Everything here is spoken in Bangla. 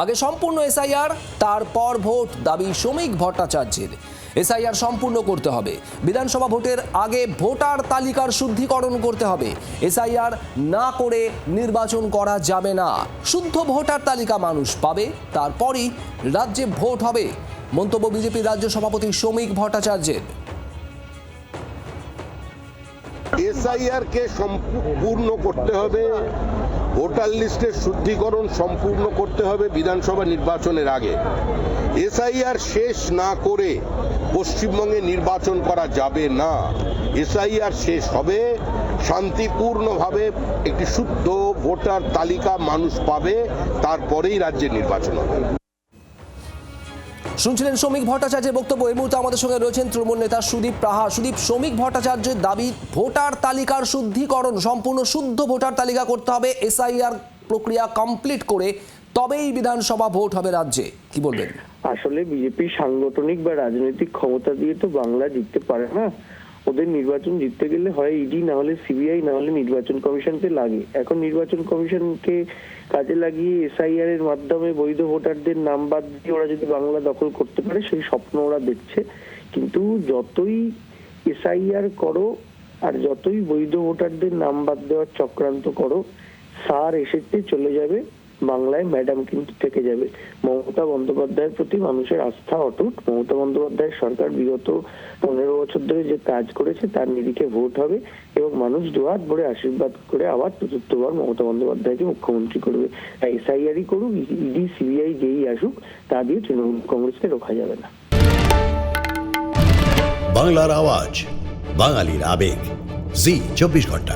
আগে সম্পূর্ণ এসআইআর, তারপর ভোট, দাবি শ্রমিক ভট্টাচার্যের। এসআইআর সম্পূর্ণ করতে হবে, বিধানসভা ভোটের আগে ভোটার তালিকার শুদ্ধিকরণ করতে হবে। এসআইআর না করে নির্বাচন করা যাবে না। শুদ্ধ ভোটার তালিকা মানুষ পাবে, তারপরই রাজ্যে ভোট হবে। মন্তব্য বিজেপির রাজ্য সভাপতি শ্রমিক ভট্টাচার্যের। এসআইআর কে সম্পূর্ণ করতে হবে, ভোটার লিস্টের শুদ্ধিকরণ সম্পূর্ণ করতে হবে বিধানসভা নির্বাচনের আগে। এসআইআর শেষ না করে পশ্চিমবঙ্গে নির্বাচন করা যাবে না। এসআইআর শেষ হবে, শান্তিপূর্ণভাবে একটি শুদ্ধ ভোটার তালিকা মানুষ পাবে, তারপরেই রাজ্যে নির্বাচন হবে। শুনছিলেন শ্রমিক ভট্টাচার্যের বক্তব্য। এই মুহূর্তে আমাদের সঙ্গে রয়েছেন তৃণমূল নেতা সুদীপ রাহা। সুদীপ, শ্রমিক ভট্টাচার্যের দাবি ভোটার তালিকার শুদ্ধিকরণ, সম্পূর্ণ শুদ্ধ ভোটার তালিকা করতে হবে, এসআইআর প্রক্রিয়া কমপ্লিট করে তবেই বিধানসভা ভোট হবে রাজ্যে। কি বলবেন? আসলে বিজেপি সাংগঠনিক বা রাজনৈতিক ক্ষমতা দিয়ে তো বাংলা জিততে পারে না। ওদের নির্বাচন জিততে গেলে হয় ইডি, না হলে সিবিআই, না হলে নির্বাচন কমিশনকে লাগে। এখন নির্বাচন কমিশনকে কাজে লাগিয়ে এসআইআর এর মাধ্যমে বৈধ ভোটারদের নাম বাদ দিয়ে ওরা যদি বাংলা দখল করতে পারে, সেই স্বপ্ন ওরা দেখছে। কিন্তু যতই এসআইআর করো আর যতই বৈধ ভোটারদের নাম বাদ দেওয়ার চক্রান্ত করো, সার এসেছে চলে যাবে, বাংলায় ম্যাডাম কিন্তু থেকে যাবে। মমতা বন্দ্যোপাধ্যায়ের প্রতি মানুষের আস্থা অটুট। মমতা বন্দ্যোপাধ্যায়ের সরকার বিগত 15 বছর ধরে যে কাজ করেছে তার নিরিখে ভোট হবে এবং মানুষ দুহাত ভরে আশীর্বাদ করে আবার চতুর্থবার মমতা বন্দ্যোপাধ্যায়কে মুখ্যমন্ত্রী করবে। তাই এসআইআরই করুক, ইডি সিবিআই যেই আসুক, তা দিয়ে তৃণমূল কংগ্রেসকে রোখা যাবে না। বাংলার আওয়াজ, বাঙালির আবেগ, জি 24 ঘন্টা।